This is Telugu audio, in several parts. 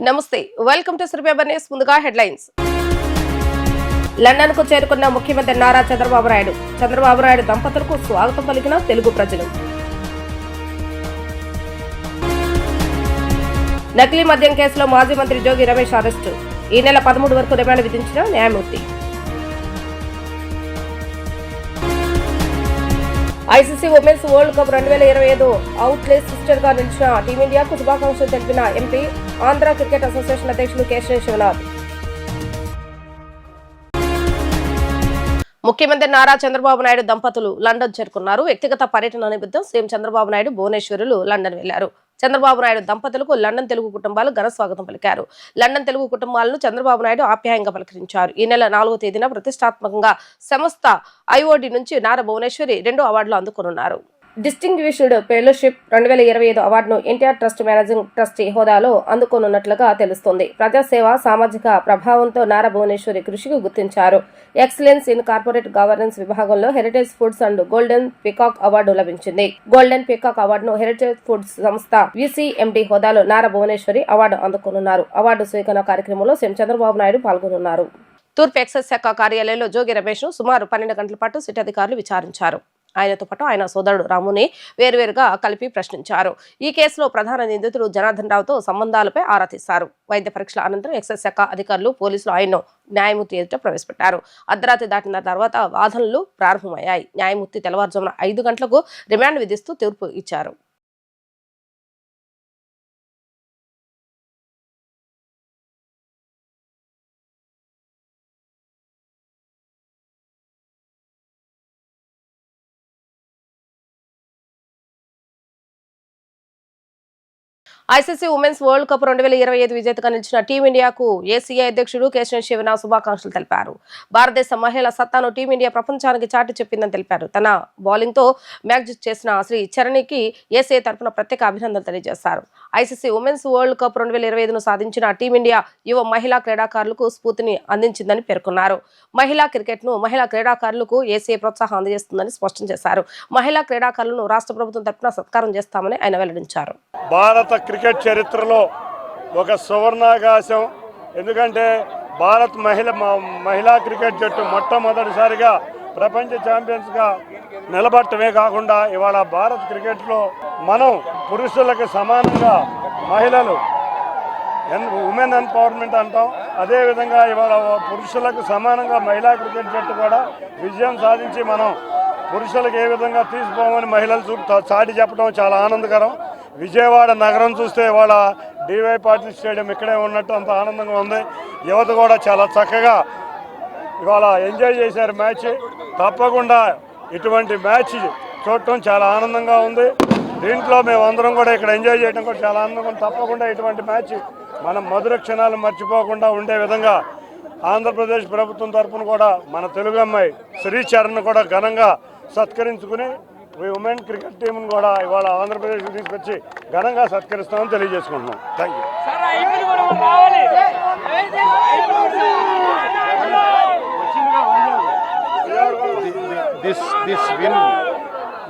నమస్తే, వెల్కమ్ టు సురభి న్యూస్. ముందుగా హెడ్లైన్స్. లండన్ కు చేరుకున్న ముఖ్యమంత్రి నారా చంద్రబాబు నాయుడు. చంద్రబాబు నాయుడు దంపతులకు స్వాగతం పలికిన తెలుగు ప్రజలు. నకిలీ మద్యం కేసులో మాజీ మంత్రి జోగి రమేష్ అరెస్టు. ఈ నెల 13 వరకు రిమాండ్ విధించిన న్యాయమూర్తి. ICC women's world cup 2025 outlet sister గా నిలిచిన టీమిండియాకు శుభాకాంక్షలు తెలిపిన ఎంపీ, ఆంధ్ర క్రికెట్ అసోసియేషన్ అధ్యక్షులు కేశవ శివనాథ్. ముఖ్యమంత్రి నారా చంద్రబాబు నాయుడు దంపతులు లండన్ చేరుకున్నారు. వ్యక్తిగత పర్యటన నిమిత్తం సీఎం చంద్రబాబు నాయుడు భువనేశ్వరులు లండన్ వెళ్లారు. చంద్రబాబు నాయుడు దంపతులకు లండన్ తెలుగు కుటుంబాలు ఘన స్వాగతం పలికారు. లండన్ తెలుగు కుటుంబాలను చంద్రబాబు నాయుడు ఆప్యాయంగా పలకరించారు. ఈ నెల 4వ తేదీన ప్రతిష్టాత్మకంగా సంస్థ ఐఓడి నుంచి నారా భువనేశ్వరి 2 అవార్డులు అందుకోనున్నారు. డిస్టింగ్విష్డ్ ఫెలోషిప్ 2025 అవార్డును ఎన్టీఆర్ ట్రస్ట్ మేనేజింగ్ ట్రస్టీ హోదాలో అందుకోనున్నట్లుగా తెలుస్తోంది. ప్రజాసేవ, సామాజిక ప్రభావంతో నారా భువనేశ్వరి కృషికి గుర్తించారు. ఎక్సలెన్స్ ఇన్ కార్పొరేట్ గవర్నెన్స్ విభాగంలో heritage foods and golden peacock award లభించింది. గోల్డెన్ పీకాక్ అవార్డును హెరిటేజ్ ఫుడ్స్ సంస్థ విసిఎండి హోదాలో నారా భువనేశ్వరి అవార్డు అందుకోనున్నారు. అవార్డు స్వీకరణ కార్యక్రమంలో సీఎం చంద్రబాబు నాయుడు పాల్గొనున్నారు. తూర్పు ఎక్సైజ్ శాఖ కార్యాలయంలో జోగి రమేష్ ను సుమారు 12 గంటల పాటు సిట్ అధికారులు విచారించారు. ఆయనతో పాటు ఆయన సోదరుడు రాముని వేర్వేరుగా కలిపి ప్రశ్నించారు. ఈ కేసులో ప్రధాన నిందితుడు జనార్దన్ రావుతో సంబంధాలపై ఆరా తీశారు. వైద్య పరీక్షల అనంతరం ఎక్సైజ్ శాఖ అధికారులు, పోలీసులు ఆయన్ను న్యాయమూర్తి ఎదుట ప్రవేశపెట్టారు. అర్ధరాత్రి దాటిన తర్వాత వాదనలు ప్రారంభమయ్యాయి. న్యాయమూర్తి తెల్లవారుజామున 5 గంటలకు రిమాండ్ విధిస్తూ తీర్పు ఇచ్చారు. ఐసీసీ ఉమెన్స్ వరల్డ్ కప్ 2025 విజేతగా నిలిచిన టీమిండియాకు ఏసీఐ అధ్యక్షుడు కేశవ శివనాథ్ శుభాకాంక్షలు తెలిపారు. భారతదేశ మహిళల సత్తాను టీమిండియా ప్రపంచానికి చాటి చెప్పిందని తెలిపారు. తన బౌలింగ్ తో మ్యాచ్ చేసిన శ్రీ చరణికి ఏసీఐ తరఫున ప్రత్యేక అభినందనలు తెలియజేశారు. ఐసీసీ ఉమెన్స్ వరల్డ్ కప్ 2025ను సాధించిన టీమిండియా యువ మహిళా క్రీడాకారులకు స్ఫూర్తిని అందించిందని పేర్కొన్నారు. మహిళా క్రికెట్ ను మహిళా క్రీడాకారులకు ఏసీఐ ప్రోత్సాహం అందజేస్తుందని స్పష్టం చేశారు. మహిళా క్రీడాకారులను రాష్ట్ర ప్రభుత్వం తరఫున సత్కారం చేస్తామని ఆయన వెల్లడించారు. భారత క్రికెట్ చరిత్రలో ఒక సువర్ణాకాశం. ఎందుకంటే భారత్ మహిళా క్రికెట్ జట్టు మొట్టమొదటిసారిగా ప్రపంచ ఛాంపియన్స్గా నిలబడటమే కాకుండా ఇవాళ భారత్ క్రికెట్లో మనం పురుషులకు సమానంగా మహిళలు ఉమెన్ ఎంపవర్మెంట్ అంటాం. అదేవిధంగా ఇవాళ పురుషులకు సమానంగా మహిళా క్రికెట్ జట్టు కూడా విజయం సాధించి మనం పురుషులకు ఏ విధంగా తీసుకోమని మహిళలు చాటి చెప్పడం చాలా ఆనందకరం. విజయవాడ నగరం చూస్తే ఇవాళ డివై పాటిల్ స్టేడియం ఇక్కడే ఉన్నట్టు అంత ఆనందంగా ఉంది. యువత కూడా చాలా చక్కగా ఇవాళ ఎంజాయ్ చేశారు మ్యాచ్. తప్పకుండా ఇటువంటి మ్యాచ్ చూడటం చాలా ఆనందంగా ఉంది. దీంట్లో మేమందరం కూడా ఇక్కడ ఎంజాయ్ చేయడం కూడా చాలా ఆనందంగా ఉంది. తప్పకుండా ఇటువంటి మ్యాచ్ మనం మధుర క్షణాలు మర్చిపోకుండా ఉండే విధంగా ఆంధ్రప్రదేశ్ ప్రభుత్వం తరఫున కూడా మన తెలుగు అమ్మాయి శ్రీచరణ్ కూడా ఘనంగా సత్కరించుకుని ఉమెన్ క్రికెట్ టీంను కూడా ఇవాళ ఆంధ్రప్రదేశ్ తీసుకొచ్చి ఘనంగా సత్కరిస్తామని తెలియజేసుకుంటున్నాం. Thank you.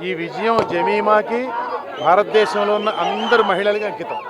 ఈ విజయం జమీమాకి, భారతదేశంలో ఉన్న అందరు మహిళలకి అంకితం.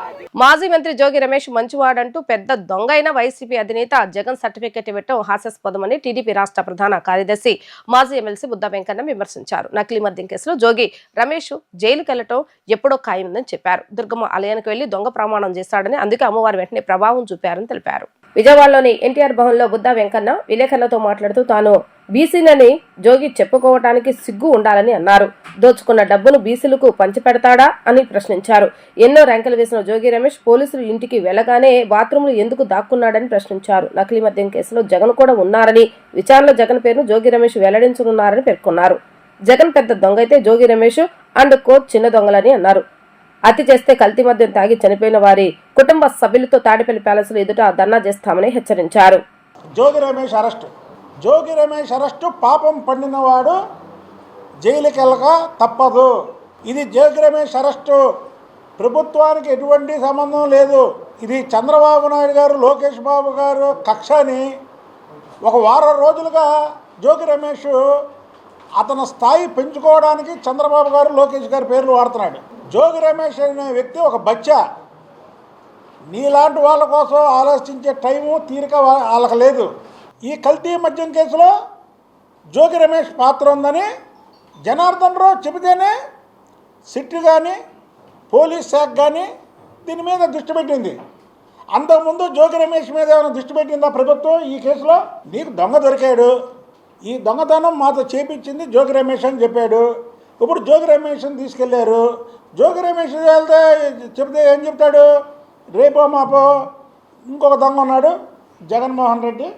మాజీ మంత్రి జోగి రమేష్ మంచివాడంటూ పెద్ద దొంగ అయిన వైసీపీ అధినేత జగన్ సర్టిఫికెట్ ఇవ్వటం హాస్యాస్పదమని టీడీపీ రాష్ట్ర ప్రధాన కార్యదర్శి, మాజీ ఎమ్మెల్సీ బుద్దా వెంకన్న విమర్శించారు. నకిలీ మద్యం కేసులో జోగి రమేష్ జైలుకు వెళ్లటం ఎప్పుడో ఖాయముందని చెప్పారు. దుర్గమ్మ ఆలయానికి వెళ్లి దొంగ ప్రమాణం చేశాడని, అందుకే అమ్మవారి వెంటనే ప్రభావం చూపారని తెలిపారు. విజయవాడలోని ఎన్టీఆర్ భవన్లో బుద్దా వెంకన్న విలేకరులతో మాట్లాడుతూ తాను బీసీనని జోగి చెప్పుకోవటానికి సిగ్గు ఉండాలని అన్నారు. దోచుకున్న డబ్బును బీసీలకు పంచిపెడతాడా అని ప్రశ్నించారు. ఎన్నో ర్యాంకులు వేసిన జోగి రమేష్ పోలీసులు ఇంటికి వెళ్లగానే బాత్రూంలు ఎందుకు దాక్కున్నాడని ప్రశ్నించారు. నకిలీ మద్యం కేసులో జగన్ కూడా ఉన్నారని, విచారణలో జగన్ పేరును జోగి రమేష్ వెల్లడించనున్నారని పేర్కొన్నారు. జగన్ పెద్ద దొంగ అయితే జోగి రమేష్ అండ్ కోచ్ చిన్న దొంగలని అన్నారు. హత్య చేస్తే కల్తీ మద్యం తాగి చనిపోయిన వారి కుటుంబ సభ్యులతో తాడిపల్లి ప్యాలెస్ ఎదుట ధర్నా చేస్తామని హెచ్చరించారు. జోగి రమేష్ అరెస్టు పాపం పండినవాడు జైలుకి వెళ్ళక తప్పదు. ఇది జోగి రమేష్ అరెస్టు ప్రభుత్వానికి ఎటువంటి సంబంధం లేదు. ఇది చంద్రబాబు నాయుడు గారు, లోకేష్ బాబు గారు కక్షని ఒక వారం రోజులుగా జోగి రమేష్ అతని స్థాయి పెంచుకోవడానికి చంద్రబాబు గారు, లోకేష్ గారి పేర్లు వాడుతున్నాడు. జోగి రమేష్ అనే వ్యక్తి ఒక బచ్చా. నీలాంటి వాళ్ళ కోసం ఆలోచించే టైము తీరిక వాళ్ళకి లేదు. ఈ కల్తీ మద్యం కేసులో జోగి రమేష్ పాత్ర ఉందని జనార్దన్ రావు చెబితేనే సిట్ కానీ పోలీస్ శాఖ కానీ దీని మీద దృష్టి పెట్టింది. అంతకుముందు జోగి రమేష్ మీద ఏమైనా దృష్టి పెట్టిందా ప్రభుత్వం? ఈ కేసులో నీకు దొంగ దొరికాడు, ఈ దొంగతనం మాతో చేపించింది జోగి రమేష్ అని చెప్పాడు. ఇప్పుడు జోగి రమేష్ని తీసుకెళ్లారు. జోగి రమేష్ వెళ్తే చెప్తే ఏం చెప్తాడు? రేపో మాపో ఇంకొక దొంగ ఉన్నాడు జగన్మోహన్ రెడ్డి,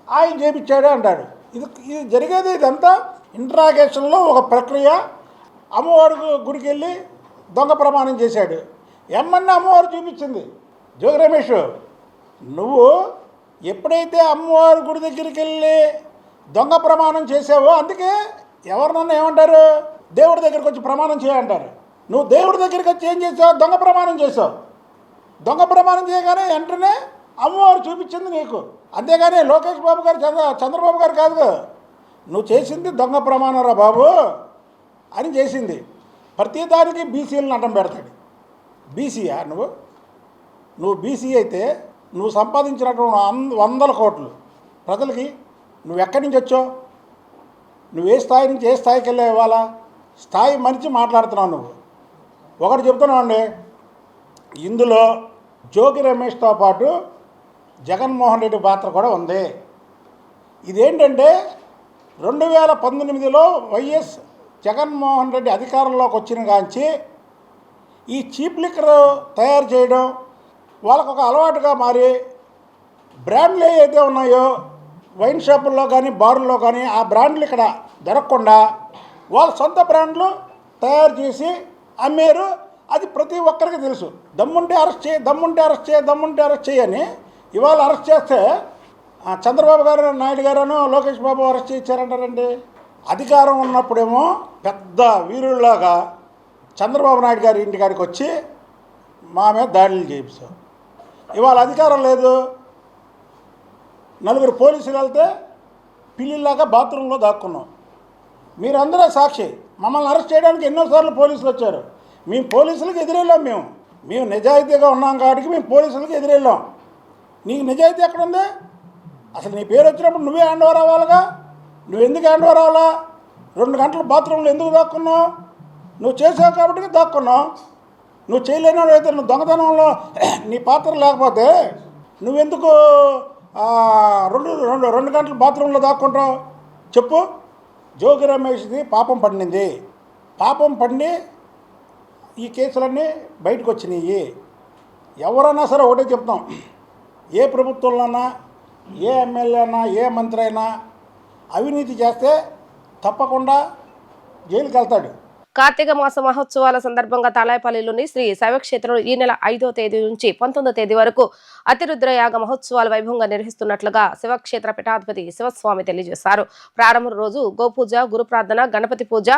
ఆయన చేపించాడు అంటాడు. ఇది జరిగేది ఇదంతా ఇంట్రాగేషన్లో ఒక ప్రక్రియ. అమ్మవారి గుడికి వెళ్ళి దొంగ ప్రమాణం చేశాడు. ఎమ్మన్నా అమ్మవారు చూపించింది. జోగి రమేష్, నువ్వు ఎప్పుడైతే అమ్మవారి గుడి దగ్గరికి వెళ్ళి దొంగ ప్రమాణం చేసావో, అందుకే ఎవరినన్నా ఏమంటారు? దేవుడి దగ్గరికి వచ్చి ప్రమాణం చేయంటారు. నువ్వు దేవుడి దగ్గరికి వచ్చి ఏం చేసావు? దొంగ ప్రమాణం చేసావు. దొంగ ప్రమాణం చేయగానే వెంటనే అమ్మవారు చూపించింది నీకు. అంతేగాని లోకేష్ బాబు గారు చంద్రబాబు గారు కాదు. నువ్వు చేసింది దొంగ ప్రమాణం రా బాబు అని చేసింది. ప్రతిదానికి బీసీలను అడ్డం పెడతాడు. బీసీయా నువ్వు బీసీ అయితే నువ్వు సంపాదించినటువంటి 100 కోట్లు ప్రజలకి నువ్వు ఎక్కడి నుంచి వచ్చావు? నువ్వు ఏ స్థాయి నుంచి ఏ స్థాయికి వెళ్ళావు? ఇవాళ స్థాయి మరిచి మాట్లాడుతున్నావు నువ్వు. ఒకటి చెప్తున్నావు అండి, ఇందులో జోగి రమేష్తో పాటు జగన్మోహన్ రెడ్డి పాత్ర కూడా ఉంది. ఇదేంటంటే 2019లో వైఎస్ జగన్మోహన్ రెడ్డి అధికారంలోకి వచ్చిన కాంచి ఈ చీప్ లిక్కర్ తయారు చేయడం వాళ్ళకు ఒక అలవాటుగా మారి, బ్రాండ్లు ఏవైతే ఉన్నాయో వైన్ షాపుల్లో కానీ బారుల్లో కానీ ఆ బ్రాండ్లు ఇక్కడ దొరకకుండా వాళ్ళ సొంత బ్రాండ్లు తయారు చేసి అమ్మారు. అది ప్రతి ఒక్కరికి తెలుసు. దమ్ముంటే అరెస్ట్ చేయి, దమ్ముంటే అరెస్ట్ చేయి, దమ్ముంటే అరెస్ట్ చేయని ఇవాళ అరెస్ట్ చేస్తే చంద్రబాబు గారు, నాయుడు గారును, లోకేష్ బాబు అరెస్ట్ చేయించారంటారండి. అధికారం ఉన్నప్పుడేమో పెద్ద వీరుల్లాగా చంద్రబాబు నాయుడు గారి ఇంటికాడికి వచ్చి మా మీద దాడులు చేయించాం. ఇవాళ అధికారం లేదు, 4 పోలీసులు వెళ్తే పిల్లిలాగా బాత్రూంలో దాక్కున్నాం. మీరందరూ సాక్షి. మమ్మల్ని అరెస్ట్ చేయడానికి ఎన్నోసార్లు పోలీసులు వచ్చారు. మేము పోలీసులకు ఎదురెళ్ళాం. మేము నిజాయితీగా ఉన్నాం కాబట్టి మేము పోలీసులకు ఎదురెళ్ళాం. నీకు నిజాయితీ ఎక్కడుంది? అసలు నీ పేరు వచ్చినప్పుడు నువ్వే హ్యాండ్ ఓవర్ అవ్వాలిగా. నువ్వు ఎందుకు హ్యాండ్ ఓవర్ అవ్వాలా? 2 గంటలు బాత్రూంలో ఎందుకు దాక్కున్నావు? నువ్వు చేసావు కాబట్టి దాక్కున్నావు. నువ్వు చేయలేని అయితే నువ్వు దొంగతనంలో నీ పాత్ర లేకపోతే నువ్వెందుకు 2 గంటలు బాత్రూంలో దాక్కుంటావు? చెప్పు. జోగి రమేష్ది పాపం పండింది. పాపం పండి ఈ కేసులన్నీ బయటకు వచ్చినాయి. ఎవరైనా సరే ఒకటే చెప్తాం, ఏ ప్రభుత్వంలోనా, ఏ ఎమ్మెల్యే అయినా, ఏ మంత్రి అయినా అవినీతి చేస్తే తప్పకుండా జైలుకి వెళ్తాడు. కార్తీక మాస మహోత్సవాల సందర్భంగా తాళాయపల్లిలోని శ్రీ శైవక్షేత్రంలో ఈ నెల 5వ తేదీ నుంచి 19వ తేదీ వరకు అతిరుద్ర యాగ మహోత్సవాలు వైభవంగా నిర్వహిస్తున్నట్లుగా శివక్షేత్ర పీఠాధిపతి శివస్వామి తెలియజేశారు. ప్రారంభ రోజు గోపూజ, గురు ప్రార్థన, గణపతి పూజ,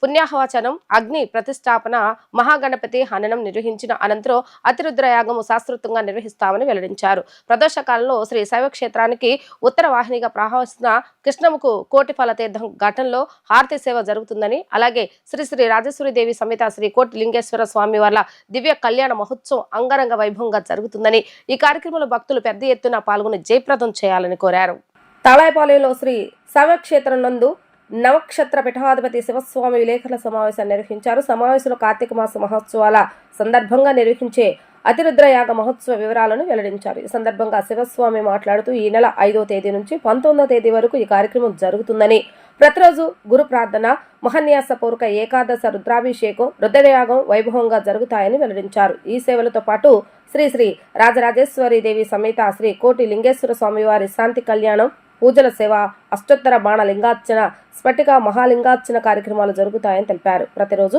పుణ్యాహవచనం, అగ్ని ప్రతిష్టాపన, మహాగణపతి హననం నిర్వహించిన అనంతరం అతిరుద్ర యాగము శాస్త్రోక్తంగా నిర్వహిస్తామని వెల్లడించారు. ప్రదోష కాలంలో శ్రీ శైవక్షేత్రానికి ఉత్తర వాహినిగా ప్రవహిస్తున్న కృష్ణముకు కోటి ఫల తీర్థం ఘటనలో హారతి సేవ జరుగుతుందని, అలాగే శ్రీ శ్రీ రాజేశ్వరీదేవి సమేత శ్రీ కోటి లింగేశ్వర స్వామి వార్ల దివ్య కళ్యాణ మహోత్సవం అంగరంగ వైభవంగా జరుగుతుందని, ఈ కార్యక్రమంలో భక్తులు పెద్ద ఎత్తున పాల్గొని జయప్రదం చేయాలని కోరారు. తాళాయపాలెంలో శ్రీ శైవక్షేత్రం నందు నవక్షత్ర పీఠాధిపతి శివస్వామి విలేకరుల సమావేశాన్ని నిర్వహించారు. సమావేశంలో కార్తీక మాస మహోత్సవాల సందర్భంగా నిర్వహించే అతిరుద్ర యాగ మహోత్సవ వివరాలను వెల్లడించారు. ఈ సందర్భంగా శివస్వామి మాట్లాడుతూ ఈ నెల 5వ తేదీ నుంచి 19వ తేదీ వరకు ఈ కార్యక్రమం జరుగుతుందని, ప్రతిరోజు గురు ప్రార్థన, మహాన్యాసపూర్వక ఏకాదశ రుద్రాభిషేకం, రుద్రయాగం వైభవంగా జరుగుతాయని వెల్లడించారు. ఈ సేవలతో పాటు శ్రీ శ్రీ రాజరాజేశ్వరీదేవి సమేత శ్రీ కోటి లింగేశ్వర స్వామివారి శాంతి కళ్యాణం, పూజల సేవ, అష్టోత్తర బాణ లింగార్చన, స్ఫటిక మహాలింగార్చన కార్యక్రమాలు జరుగుతాయని తెలిపారు. ప్రతిరోజు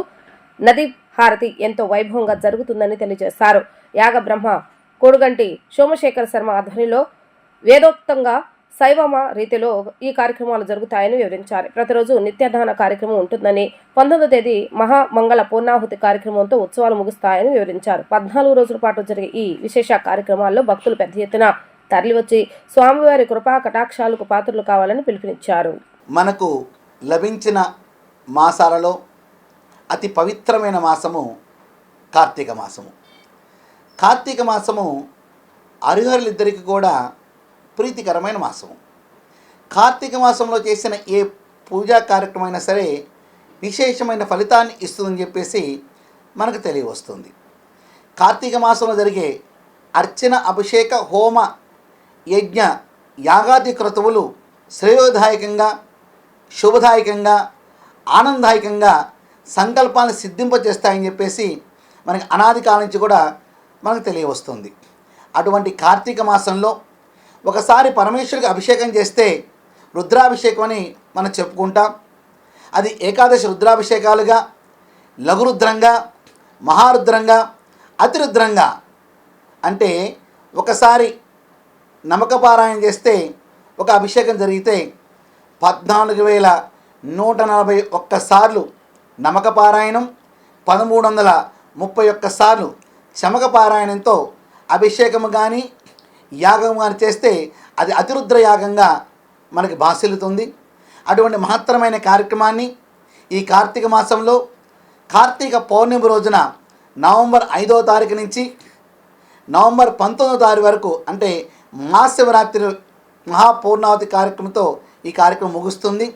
నది హారతి ఎంతో వైభవంగా జరుగుతుందని తెలియజేశారు. యాగ బ్రహ్మ కోడుగంటి సోమశేఖర శర్మ ఆధ్వర్యంలో వేదోక్తంగా శైవమ రీతిలో ఈ కార్యక్రమాలు జరుగుతాయని వివరించారు. ప్రతిరోజు నిత్యదాన కార్యక్రమం ఉంటుందని, 19వ తేదీ మహామంగళ పూర్ణాహుతి కార్యక్రమంతో ఉత్సవాలు ముగుస్తాయని వివరించారు. 14 రోజుల పాటు జరిగే ఈ విశేష కార్యక్రమాల్లో భక్తులు పెద్ద ఎత్తున తరలివచ్చి స్వామివారి కృపా కటాక్షాలకు పాత్రలు కావాలని పిలుపునిచ్చారు. మనకు లభించిన మాసాలలో అతి పవిత్రమైన మాసము కార్తీక మాసము. కార్తీక మాసము హరిహరులిద్దరికీ కూడా ప్రీతికరమైన మాసం. కార్తీక మాసంలో చేసిన ఏ పూజా కార్యక్రమం అయినా సరే విశేషమైన ఫలితాన్ని ఇస్తుందని చెప్పేసి మనకు తెలియవస్తుంది. కార్తీక మాసంలో జరిగే అర్చన, అభిషేక, హోమ, యజ్ఞ, యాగాది క్రతువులు శ్రేయోదాయకంగా, శుభదాయకంగా, ఆనందదాయకంగా సంకల్పాన్ని సిద్ధింపజేస్తాయని చెప్పేసి మనకి అనాది కాలం నుంచి కూడా మనకు తెలియవస్తుంది. అటువంటి కార్తీక మాసంలో ఒకసారి పరమేశ్వరుడికి అభిషేకం చేస్తే రుద్రాభిషేకం అని మనం చెప్పుకుంటాం. అది ఏకాదశి రుద్రాభిషేకాలుగా, లఘురుద్రంగా, మహారుద్రంగా, అతిరుద్రంగా, అంటే ఒకసారి నమకపారాయణ చేస్తే ఒక అభిషేకం జరిగితే 14,141 సార్లు నమకపారాయణం, 1,331 సార్లు శమకపారాయణంతో అభిషేకము కానీ యాగం కానీ చేస్తే అది అతిరుద్ర యాగంగా మనకి భాసిల్లుతుంది. అటువంటి మహత్తరమైన కార్యక్రమాన్ని ఈ కార్తీక మాసంలో కార్తీక పౌర్ణమి రోజున నవంబర్ 5వ తారీఖు నుంచి నవంబర్ 19వ తారీఖు వరకు, అంటే మహాశివరాత్రి మహాపూర్ణావతి కార్యక్రమంతో ఈ కార్యక్రమం ముగుస్తుంది.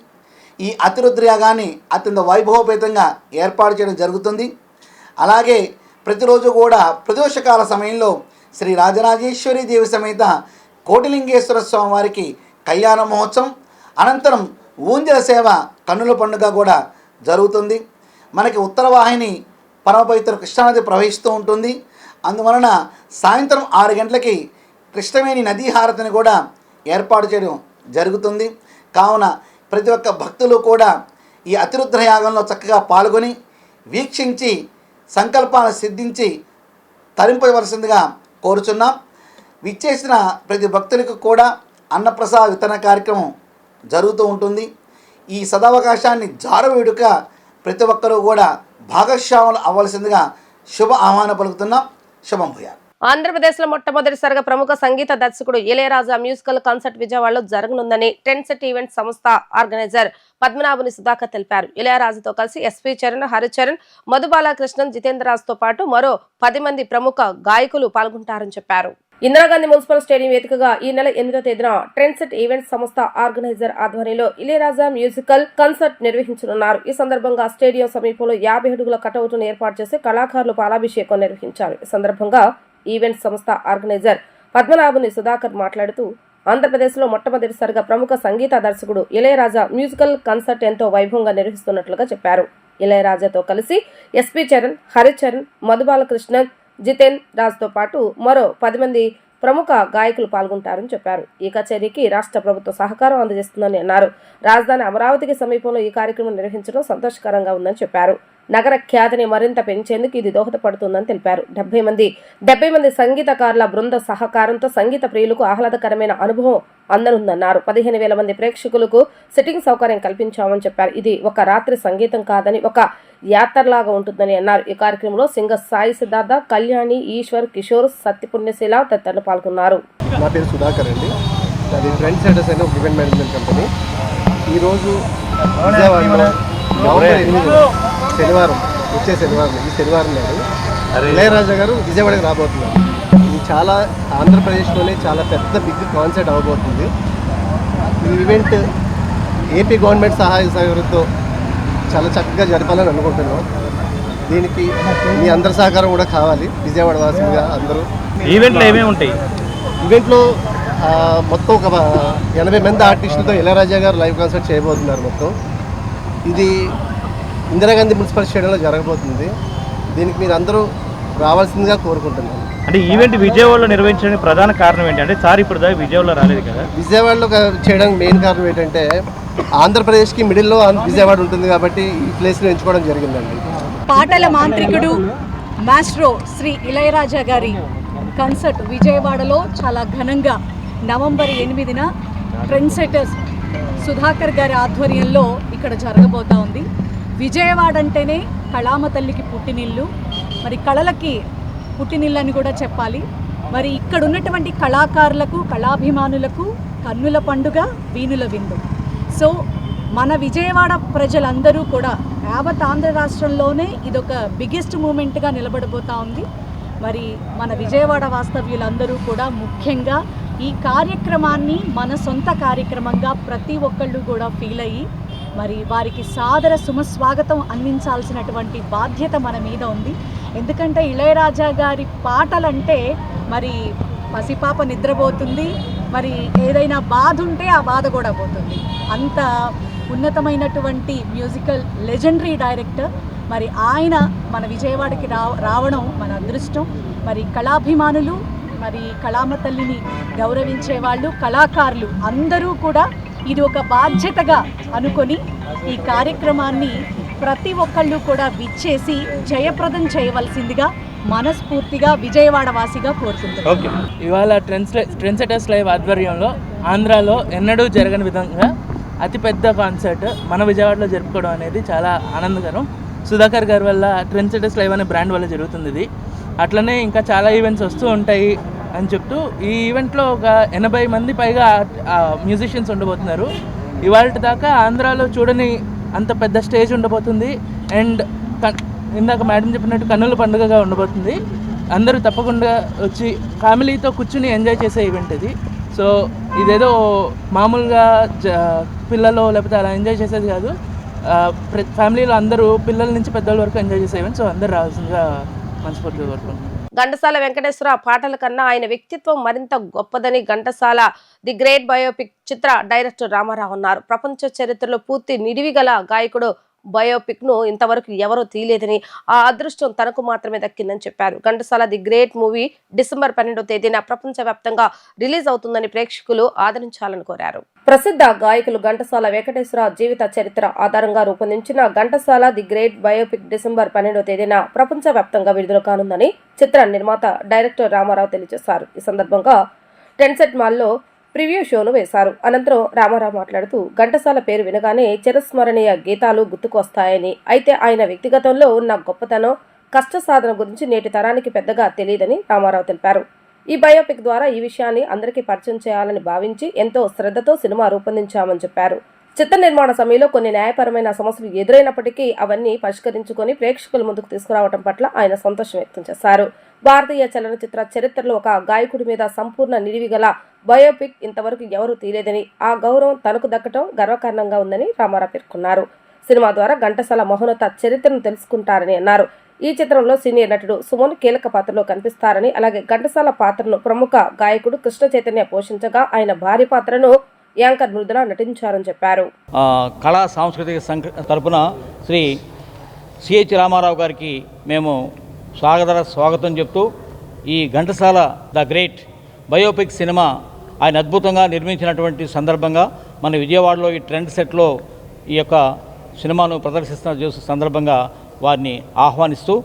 ఈ అతిరుద్రయాగాన్ని అత్యంత వైభవపేతంగా ఏర్పాటు చేయడం జరుగుతుంది. అలాగే ప్రతిరోజు కూడా ప్రదోషకాల సమయంలో శ్రీ రాజరాజేశ్వరి దేవి సమేత కోటిలింగేశ్వర స్వామి వారికి కళ్యాణ మహోత్సవం, అనంతరం ఊంజల సేవ, కన్నుల పండుగ కూడా జరుగుతుంది. మనకి ఉత్తర వాహిని పరమపవిత్ర కృష్ణానది ప్రవహిస్తూ ఉంటుంది. అందువలన సాయంత్రం 6 గంటలకి కృష్ణవేణి నదీ హారతిని కూడా ఏర్పాటు చేయడం జరుగుతుంది. కావున ప్రతి ఒక్క భక్తులు కూడా ఈ అతిరుద్ర యాగంలో చక్కగా పాల్గొని వీక్షించి సంకల్పాలను సిద్ధించి తరింపవలసిందిగా కోరుచున్నాం. విచ్చేసిన ప్రతి భక్తులకు కూడా అన్నప్రసాద వితరణ కార్యక్రమం జరుగుతూ ఉంటుంది. ఈ సదవకాశాన్ని జారవేడుక ప్రతి ఒక్కరూ కూడా భాగస్వాములు అవ్వాల్సిందిగా శుభ ఆహ్వానం పలుకుతున్నాం. శుభం భూయాత్. ఆంధ్రప్రదేశ్లో మొట్టమొదటిసారిగా ప్రముఖ సంగీత దర్శకుడు ఇళయరాజా మ్యూజికల్ కాన్సర్ట్ విజయవాడలో జరగనుందని ట్రెండ్ సెట్ ఈవెంట్ సంస్థ ఆర్గనైజర్ పద్మనాభుని సుధాకర్ తెలిపారు. ఇళయరాజాతో కలిసి ఎస్పీ చరణ్, హరిచరణ్, మధుబాలకృష్ణన్, జితేంద్రరాజ్తో పాటు మరో 10 మంది ప్రముఖ గాయకులు పాల్గొంటారని చెప్పారు. ఇందిరాగాంధీ మున్సిపల్ స్టేడియం వేదికగా ఈ నెల 8వ తేదీన ట్రెండ్ సెట్ ఈవెంట్ సంస్థ ఆర్గనైజర్ ఆధ్వర్యంలో ఇళయరాజా మ్యూజికల్ కాన్సర్ట్ నిర్వహించనున్నారు. ఈ సందర్భంగా స్టేడియం సమీపంలో 50 అడుగుల కటౌట్ను ఏర్పాటు చేసి కళాకారులు పాలాభిషేకం నిర్వహించారు. ఈ సందర్భంగా ఈవెంట్ సంస్థ ఆర్గనైజర్ పద్మనాభుని సుధాకర్ మాట్లాడుతూ, ఆంధ్రప్రదేశ్లో మొట్టమొదటిసారిగా ప్రముఖ సంగీత దర్శకుడు ఇళయరాజా మ్యూజికల్ కాన్సర్ట్ ఎంతో వైభవంగా నిర్వహిస్తున్నట్లుగా చెప్పారు. ఇళయరాజాతో కలిసి ఎస్పీ చరణ్, హరిచరణ్, మధుబాలకృష్ణన్, జితేంద్ర రాజ్తో పాటు మరో 10 మంది ప్రముఖ గాయకులు పాల్గొంటారని చెప్పారు. ఈ కచేరీకి రాష్ట్ర ప్రభుత్వం సహకారం అందజేస్తుందని అన్నారు. రాజధాని అమరావతికి సమీపంలో ఈ కార్యక్రమం నిర్వహించడం సంతోషకరంగా ఉందని చెప్పారు. నగర ఖ్యాతిని మరింత పెంచేందుకు ఇది దోహదపడుతుందని తెలిపారు. 70 మంది సంగీతకారుల బృంద సహకారంతో సంగీత ప్రియులకు ఆహ్లాదకరమైన అనుభవం అందనుందన్నారు. 15,000 మంది ప్రేక్షకులకు సిట్టింగ్ సౌకర్యం కల్పించామని చెప్పారు. ఇది ఒక రాత్రి సంగీతం కాదని ఒక యాత్రలాగా ఉంటుందని అన్నారు. ఈ కార్యక్రమంలో సింగర్ సాయి సిద్ధార్థ, కళ్యాణి, ఈశ్వర్, కిషోర్, సత్యపుణ్యశీల తదితరులు పాల్గొన్నారు. నా పేరు సుధాకర్ అండి. అది ట్రెండ్ సెటర్స్ అనే ఒక ఈవెంట్ మేనేజ్మెంట్ కంపెనీ. ఈరోజు విజయవాడలో నవంబర్ 8 శనివారం, వచ్చే శనివారం, ఈ శనివారం నాడు ఇళయరాజా గారు విజయవాడకి రాబోతున్నారు. ఇది చాలా ఆంధ్రప్రదేశ్లోనే చాలా పెద్ద బిగ్ కాన్సర్ట్ అవబోతుంది. ఈ ఈవెంట్ ఏపీ గవర్నమెంట్ సహాయ సహకారంతో చాలా చక్కగా జరపాలని అనుకుంటున్నాం. దీనికి మీ అందరి సహకారం కూడా కావాలి. విజయవాడ వాసులుగా అందరూ ఈవెంట్లో ఏమేమి ఉంటాయి? ఈవెంట్లో మొత్తం ఒక 80 మంది ఆర్టిస్టులతో ఇళయరాజా గారు లైవ్ కాన్సర్ట్ చేయబోతున్నారు. మొత్తం ఇది ఇందిరాగాంధీ మున్సిపల్ స్టేడియంలో జరగబోతుంది. దీనికి మీరు అందరూ రావాల్సిందిగా కోరుకుంటున్నాను. అంటే ఈవెంట్ విజయవాడలో నిర్వహించడానికి ప్రధాన కారణం ఏంటి? అంటే సార్ ఇప్పుడు దాకా విజయవాడలో రాలేదు కదా. విజయవాడలో చేయడానికి మెయిన్ కారణం ఏంటంటే ఆంధ్రప్రదేశ్కి మిడిల్లో విజయవాడ ఉంటుంది కాబట్టి ఈ ప్లేస్లో ఎంచుకోవడం జరిగిందండి. పాటల మాంత్రికుడు మాస్ట్రో శ్రీ ఇళయరాజా గారి కాన్సర్ట్ విజయవాడలో చాలా ఘనంగా నవంబర్ 8న ట్రెండ్ సెటర్స్ సుధాకర్ గారి ఆధ్వర్యంలో ఇక్కడ జరగబోతా ఉంది. విజయవాడ అంటేనే కళామ తల్లికి పుట్టినిల్లు, మరి కళలకి పుట్టినిల్లు అని కూడా చెప్పాలి. మరి ఇక్కడ ఉన్నటువంటి కళాకారులకు, కళాభిమానులకు కన్నుల పండుగ, వీణుల విందు. సో మన విజయవాడ ప్రజలందరూ కూడా యావత్ ఆంధ్ర రాష్ట్రంలోనే ఇదొక బిగ్గెస్ట్ మూమెంట్గా నిలబడబోతా ఉంది. మరి మన విజయవాడ వాస్తవ్యులందరూ కూడా ముఖ్యంగా ఈ కార్యక్రమాన్ని మన సొంత కార్యక్రమంగా ప్రతి ఒక్కళ్ళు కూడా ఫీల్ అయ్యి మరి వారికి సాదర సుమస్వాగతం అందించాల్సినటువంటి బాధ్యత మన మీద ఉంది. ఎందుకంటే ఇళయరాజా గారి పాటలంటే మరి పసిపాప నిద్రపోతుంది, మరి ఏదైనా బాధ ఉంటే ఆ బాధ కూడా పోతుంది. అంత ఉన్నతమైనటువంటి మ్యూజికల్ లెజెండరీ డైరెక్టర్. మరి ఆయన మన విజయవాడకి రావడం మన అదృష్టం. మరి కళాభిమానులు, మరి కళామ తల్లిని గౌరవించే వాళ్ళు, కళాకారులు అందరూ కూడా ఇది ఒక బాధ్యతగా అనుకొని ఈ కార్యక్రమాన్ని ప్రతి ఒక్కళ్ళు కూడా విచ్చేసి జయప్రదం చేయవలసిందిగా మనస్ఫూర్తిగా విజయవాడ వాసిగా కోరుకుంటున్నాను. ఇవాళ ట్రెండ్ సెటర్స్ లైవ్ ఆధ్వర్యంలో ఆంధ్రాలో ఎన్నడూ జరగని విధంగా అతిపెద్ద కాన్సర్ట్ మన విజయవాడలో జరుపుకోవడం అనేది చాలా ఆనందకరం. సుధాకర్ గారి వల్ల ట్రెండ్ సెటర్స్ లైవ్ అనే బ్రాండ్ వల్ల జరుగుతుంది ఇది. అట్లనే ఇంకా చాలా ఈవెంట్స్ వస్తూ ఉంటాయి అని చెప్తూ ఈ ఈవెంట్లో ఒక 80 మంది పైగా మ్యూజిషియన్స్ ఉండబోతున్నారు. ఇవాళ దాకా ఆంధ్రాలో చూడని అంత పెద్ద స్టేజ్ ఉండబోతుంది. అండ్ ఇందాక మేడం చెప్పినట్టు కన్నుల పండుగగా ఉండబోతుంది. అందరూ తప్పకుండా వచ్చి ఫ్యామిలీతో కూర్చుని ఎంజాయ్ చేసే ఈవెంట్ ఇది. సో ఇదేదో మామూలుగా పిల్లలు లేకపోతే అలా ఎంజాయ్ చేసేది కాదు. ఫ్యామిలీలో అందరూ పిల్లల నుంచి పెద్దల వరకు ఎంజాయ్ చేసే ఈవెంట్. సో అందరూ రావాల్సిందిగా మనస్ఫూర్తిగా కోరుకుంటున్నాను. ఘంటసాల వెంకటేశ్వర పాటల కన్నా ఆయన వ్యక్తిత్వం మరింత గొప్పదని ఘంటసాల ది గ్రేట్ బయోపిక్ చిత్ర డైరెక్టర్ రామారావు అన్నారు. ప్రపంచ చరిత్రలో పూర్తి నిడివి గల గాయకుడు బయోపిక్ ను ఇంతవరకు ఎవరూ తీయలేదని, ఆ అదృష్టం తనకు మాత్రమే దక్కిందని చెప్పారు. Ghantasala the great movie December 12వ తేదీన ప్రపంచవ్యాప్తంగా రిలీజ్ అవుతుందని ప్రేక్షకులు ఆదరించాలని కోరారు. ప్రసిద్ధ గాయకులు ఘంటసాల వెంకటేశ్వర జీవిత చరిత్ర ఆధారంగా రూపొందించిన Ghantasala the great biopic December 12వ తేదీన ప్రపంచవ్యాప్తంగా విడుదల కానుందని చిత్ర నిర్మాత డైరెక్టర్ రామారావు తెలియజేశారు. ఈ సందర్భంగా టెన్సెట్ మాల్లో ప్రివ్యూ షోను వేశారు. అనంతరం రామారావు మాట్లాడుతూ ఘంటసాల పేరు వినగానే చిరస్మరణీయ గీతాలు గుర్తుకు వస్తాయని, అయితే ఆయన వ్యక్తిగతంలో ఉన్న గొప్పతనం, కష్ట సాధన గురించి నేటి తరానికి పెద్దగా తెలియదని రామారావు తెలిపారు. ఈ బయోపిక్ ద్వారా ఈ విషయాన్ని అందరికీ పరిచయం చేయాలని భావించి ఎంతో శ్రద్ధతో సినిమా రూపొందించామని చెప్పారు. చిత్ర నిర్మాణ సమయంలో కొన్ని న్యాయపరమైన సమస్యలు ఎదురైనప్పటికీ అవన్నీ పరిష్కరించుకొని ప్రేక్షకుల ముందుకు తీసుకురావడం పట్ల ఆయన సంతోషం వ్యక్తం చేశారు. భారతీయ చలనచిత్ర చరిత్రలో ఒక గాయకుడి మీద సంపూర్ణ నిడివి గల బయోపిక్ ఇంతవరకు ఎవరూ తీయలేదని, ఆ గౌరవం తనకు దక్కడం గర్వకారణంగా ఉందని రామారావు పేర్కొన్నారు. సినిమా ద్వారా ఘంటసాల మహోన్నత చరిత్రను తెలుసుకుంటారని అన్నారు. ఈ చిత్రంలో సీనియర్ నటుడు సుమన్ కీలక పాత్రలో కనిపిస్తారని, అలాగే ఘంటసాల పాత్రను ప్రముఖ గాయకుడు కృష్ణ చైతన్య పోషించగా ఆయన భార్య పాత్రను యాంకర్ మృదుల నటించారని చెప్పారు. కళా సాంస్కృతిక సంఘ తరపున శ్రీ సిహెచ్ రామారావు గారికి మేము స్వాగతం చెప్తూ ఈ Ghantasala the great biopic cinema ఆయన అద్భుతంగా నిర్మించినటువంటి సందర్భంగా మన విజయవాడలో ఈ ట్రెండ్ సెట్లో ఈ యొక్క సినిమాను ప్రదర్శిస్తున్న సందర్భంగా వారిని ఆహ్వానిస్తూ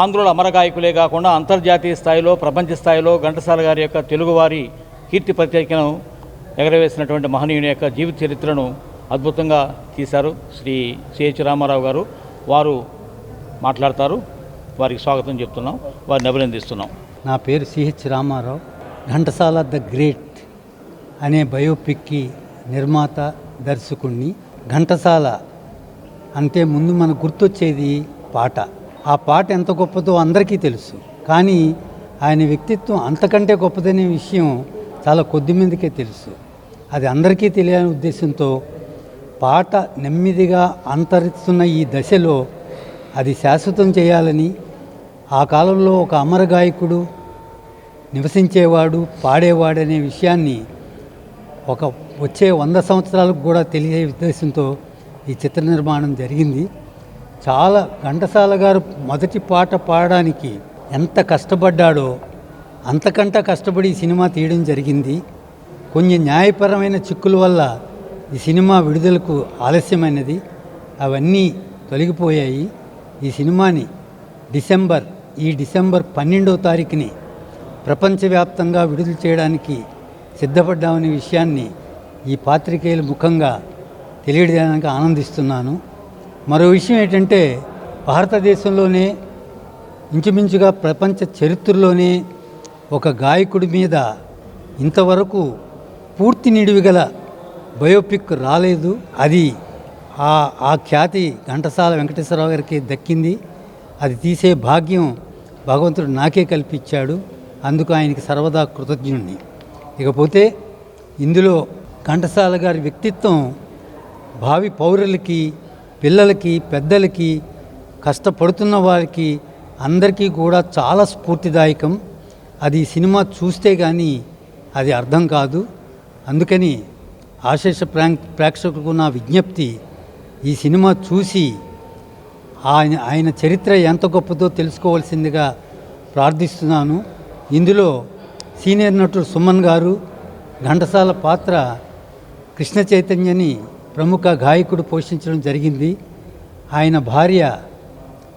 ఆంధ్రుల అమర గాయకులే కాకుండా అంతర్జాతీయ స్థాయిలో, ప్రపంచ స్థాయిలో ఘంటసాల గారి యొక్క తెలుగువారి కీర్తి ప్రత్యేకను ఎగరవేసినటువంటి మహనీయుని యొక్క జీవిత చరిత్రను అద్భుతంగా తీశారు శ్రీ సిహెచ్ రామారావు గారు. వారు మాట్లాడతారు. వారికి స్వాగతం చెప్తున్నాం, వారిని అభినందిస్తున్నాం. నా పేరు CH Ramarao. Ghantasala the great అనే బయోపిక్కి నిర్మాత, దర్శకుణ్ణి. ఘంటసాల అంటే ముందు మనకు గుర్తొచ్చేది పాట. ఆ పాట ఎంత గొప్పదో అందరికీ తెలుసు. కానీ ఆయన వ్యక్తిత్వం అంతకంటే గొప్పదనే విషయం చాలా కొద్ది మందికే తెలుసు. అది అందరికీ తెలియని ఉద్దేశంతో పాట నెమ్మదిగా అంతరిస్తున్న ఈ దశలో అది శాశ్వతం చేయాలని, ఆ కాలంలో ఒక అమర గాయకుడు నివసించేవాడు, పాడేవాడనే విషయాన్ని వచ్చే 100 సంవత్సరాలకు కూడా తెలియే ఉద్దేశంతో ఈ చిత్ర నిర్మాణం జరిగింది. చాలా ఘంటసాల గారు మొదటి పాట పాడడానికి ఎంత కష్టపడ్డాడో అంతకంటే కష్టపడి ఈ సినిమా తీయడం జరిగింది. కొన్ని న్యాయపరమైన చిక్కుల వల్ల ఈ సినిమా విడుదలకు ఆలస్యమైనది. అవన్నీ తొలగిపోయాయి. ఈ సినిమాని డిసెంబర్ 12వ తారీఖుని ప్రపంచవ్యాప్తంగా విడుదల చేయడానికి సిద్ధపడ్డామనే విషయాన్ని ఈ పాత్రికేయుల ముఖంగా తెలియడానికి ఆనందిస్తున్నాను. మరో విషయం ఏంటంటే, భారతదేశంలోనే ఇంచుమించుగా ప్రపంచ చరిత్రలోనే ఒక గాయకుడి మీద ఇంతవరకు పూర్తి నిడివిగల బయోపిక్ రాలేదు. అది ఆ ఖ్యాతి ఘంటసాల వెంకటేశ్వరరావు గారికి దక్కింది. అది తీసే భాగ్యం భగవంతుడు నాకే కల్పించాడు. అందుకు ఆయనకి సర్వదా కృతజ్ఞుణ్ణి. ఇకపోతే ఇందులో ఘంటసాల గారి వ్యక్తిత్వం భావి పౌరులకి, పిల్లలకి, పెద్దలకి, కష్టపడుతున్న వారికి అందరికీ కూడా చాలా స్ఫూర్తిదాయకం. అది సినిమా చూస్తే కానీ అది అర్థం కాదు. అందుకని ఆశేష ప్రేక్షకులకు నా విజ్ఞప్తి, ఈ సినిమా చూసి ఆయన చరిత్ర ఎంత గొప్పదో తెలుసుకోవాల్సిందిగా ప్రార్థిస్తున్నాను. ఇందులో సీనియర్ నటుడు సుమన్ గారు, ఘంటసాల పాత్ర కృష్ణ చైతన్యని ప్రముఖ గాయకుడు పోషించడం జరిగింది. ఆయన భార్య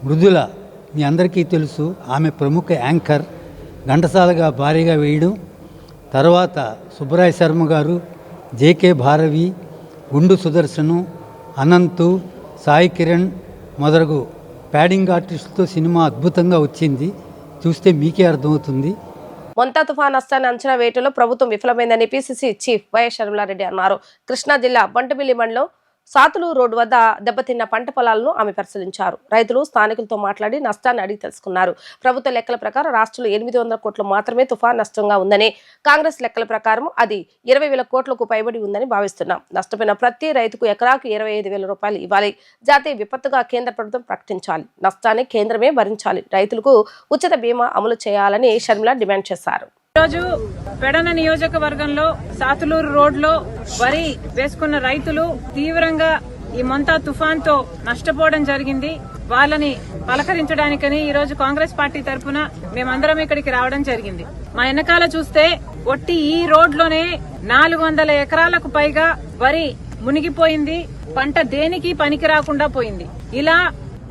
మృదుల మీ అందరికీ తెలుసు, ఆమె ప్రముఖ యాంకర్, ఘంటసాలగా భార్యగా వేయడం. తర్వాత సుబ్బరాయ శర్మ గారు, జేకే భారవి, గుండు సుదర్శను, అనంతు, సాయి కిరణ్ మొదలగు ప్యాడింగ్ ఆర్టిస్టులతో సినిమా అద్భుతంగా వచ్చింది. చూస్తే మీకే అర్థమవుతుంది. మొంతా తుఫాన్ నష్టాన్ని అంచనా వేయటంలో ప్రభుత్వం విఫలమైందని పిసిసి చీఫ్ వైఎస్ షర్మిలారెడ్డి అన్నారు. కృష్ణా జిల్లా బంటబిల్లి మండలం సాతులు రోడ్డు వద్ద దెబ్బతిన్న పంట పొలాలను ఆమె పరిశీలించారు. రైతులు స్థానికులతో మాట్లాడి నష్టాన్ని అడిగి తెలుసుకున్నారు. ప్రభుత్వ లెక్కల ప్రకారం రాష్ట్రంలో 800 కోట్లు మాత్రమే తుఫాన్ నష్టంగా ఉందని, కాంగ్రెస్ లెక్కల ప్రకారం అది 20,000 కోట్లకు పైబడి ఉందని భావిస్తున్నాం. నష్టపోయిన ప్రతి రైతుకు ఎకరాకు 25,000 రూపాయలు ఇవ్వాలి. జాతీయ విపత్తుగా కేంద్ర ప్రభుత్వం ప్రకటించాలి. నష్టాన్ని కేంద్రమే భరించాలి. రైతులకు ఉచిత బీమా అమలు చేయాలని షర్మిల డిమాండ్ చేశారు. ఈరోజు పెడన నియోజకవర్గంలో సాతులూరు రోడ్లో వరి వేసుకున్న రైతులు తీవ్రంగా ఈ మొంతా తుఫాన్ తో నష్టపోవడం జరిగింది. వాళ్ళని పలకరించడానికని ఈరోజు కాంగ్రెస్ పార్టీ తరఫున మేమందరం ఇక్కడికి రావడం జరిగింది. మా వెనకాల చూస్తే ఒట్టి ఈ రోడ్లోనే 400 ఎకరాలకు పైగా వరి మునిగిపోయింది. పంట దేనికి పనికి రాకుండా పోయింది. ఇలా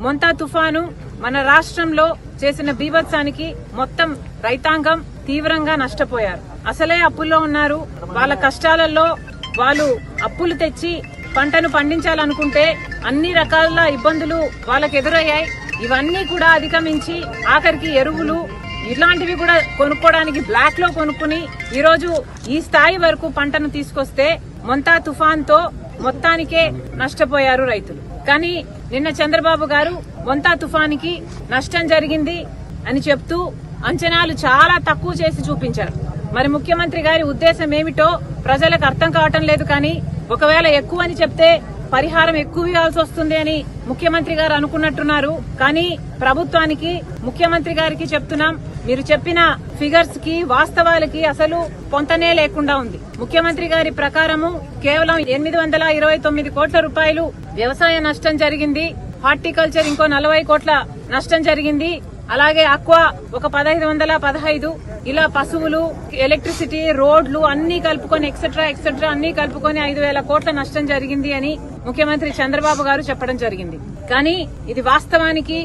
మొంతా తుఫాను మన రాష్ట్రంలో చేసిన బీభత్సానికి మొత్తం రైతాంగం తీవ్రంగా నష్టపోయారు. అసలే అప్పుల్లో ఉన్నారు. వాళ్ళ కష్టాలలో వాళ్ళు అప్పులు తెచ్చి పంటను పండించాలనుకుంటే అన్ని రకాల ఇబ్బందులు వాళ్ళకు ఎదురయ్యాయి. ఇవన్నీ కూడా అధిగమించి ఆఖరికి ఎరువులు ఇలాంటివి కూడా కొనుక్కోవడానికి బ్లాక్ లో కొనుక్కుని ఈరోజు ఈ స్థాయి వరకు పంటను తీసుకొస్తే మొంతా తుఫాన్ తో మొత్తానికే నష్టపోయారు రైతులు. కానీ నిన్న చంద్రబాబు గారు మొంతా తుఫానికి నష్టం జరిగింది అని చెప్తూ అంచనాలు చాలా తక్కువ చేసి చూపించారు. మరి ముఖ్యమంత్రి గారి ఉద్దేశం ఏమిటో ప్రజలకు అర్థం కావటం లేదు. కానీ ఒకవేళ ఎక్కువ అని చెప్తే పరిహారం ఎక్కువ ఇవ్వాల్సి వస్తుంది అని ముఖ్యమంత్రి గారు అనుకున్నట్టున్నారు. కానీ ప్రభుత్వానికి, ముఖ్యమంత్రి గారికి చెప్తున్నాం, మీరు చెప్పిన ఫిగర్స్ కి వాస్తవాలకి అసలు పొంతనే లేకుండా ఉంది. ముఖ్యమంత్రి గారి ప్రకారము కేవలం 829 కోట్ల రూపాయలు వ్యవసాయ నష్టం జరిగింది. హార్టికల్చర్ ఇంకో 40 కోట్ల నష్టం జరిగింది. అలాగే అక్వా ఒక 1515, ఇలా పశువులు, ఎలక్ట్రిసిటీ, రోడ్లు అన్ని కలుపుకొని ఎక్సెట్రా అన్ని కలుపుకొని 5,000 కోట్ల నష్టం జరిగింది అని ముఖ్యమంత్రి చంద్రబాబు గారు చెప్పడం జరిగింది. కానీ ఇది వాస్తవానికి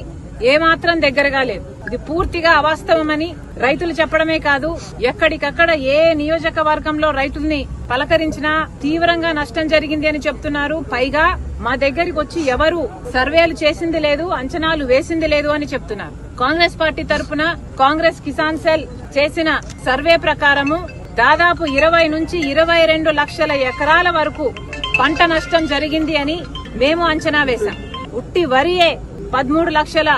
ఏమాత్రం దగ్గరగా లేదు. ఇది పూర్తిగా అవాస్తవమని రైతులు చెప్పడమే కాదు, ఎక్కడికక్కడ ఏ నియోజకవర్గంలో రైతుల్ని పలకరించినా తీవ్రంగా నష్టం జరిగింది అని చెప్తున్నారు. పైగా మా దగ్గరికి వచ్చి ఎవరు సర్వేలు చేసింది లేదు, అంచనాలు వేసింది లేదు అని చెప్తున్నారు. కాంగ్రెస్ పార్టీ తరఫున కాంగ్రెస్ కిసాన్ సెల్ చేసిన సర్వే ప్రకారము దాదాపు 20 నుంచి 22 లక్షల ఎకరాల వరకు పంట నష్టం జరిగింది అని మేము అంచనా వేశాం. ఉట్టి వరియే 13 లక్షల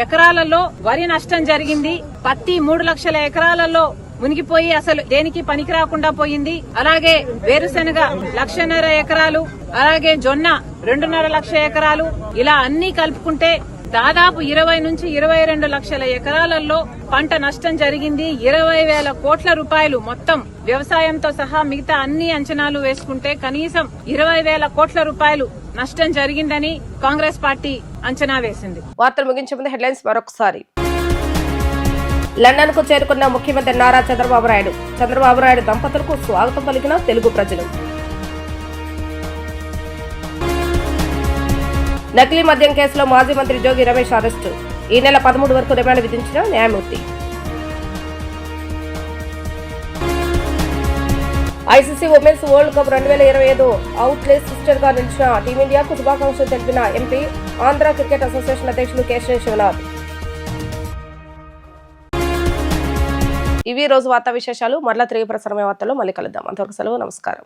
ఎకరాలలో వరి నష్టం జరిగింది. పత్తి 3 లక్షల ఎకరాలలో మునిగిపోయి అసలు దేనికి పనికి రాకుండా పోయింది. అలాగే వేరుశెనగ 1,50,000 ఎకరాలు, అలాగే జొన్న 2.5 లక్షల ఎకరాలు, ఇలా అన్ని కలుపుకుంటే దాదాపు 20 నుంచి 22 లక్షల ఎకరాలలో పంట నష్టం జరిగింది. 20,000 కోట్ల రూపాయలు మొత్తం వ్యవసాయంతో సహా మిగతా అన్ని అంచనాలు వేసుకుంటే కనీసం 20,000 కోట్ల రూపాయలు నష్టం జరిగిందని కాంగ్రెస్ పార్టీ అంచనా వేసింది. వార్తలు ముగించే ముందు హెడ్లైన్స్ మరొకసారి. లండన్ కు చేరుకున్న ముఖ్యమంత్రి నారా చంద్రబాబు నాయుడు. చంద్రబాబు నాయుడు దంపతులకు స్వాగతం పలికిన తెలుగు ప్రజలు. నకిలీ మద్యం కేసులో మాజీ మంత్రి జోగి రమేష్ అరెస్టు. ఈ నెల 13 వరకు రిమాండ్ విధించిన న్యాయమూర్తి. ICC women's world cup 2025 outlet sister గా నిలిచిన టీమిండియాకు శుభాకాంక్షలు తెలిపిన ఎంపీ, ఆంధ్ర క్రికెట్ అసోసియేషన్ అధ్యక్షులు కేశవ శివనాథ్. ఇవి రోజు వార్తా విశేషాలు. మరలా తిరిగి ప్రసారమైన వార్తల్లో మళ్ళీ కలుద్దాం. అంతవరకు సెలవు. నమస్కారం.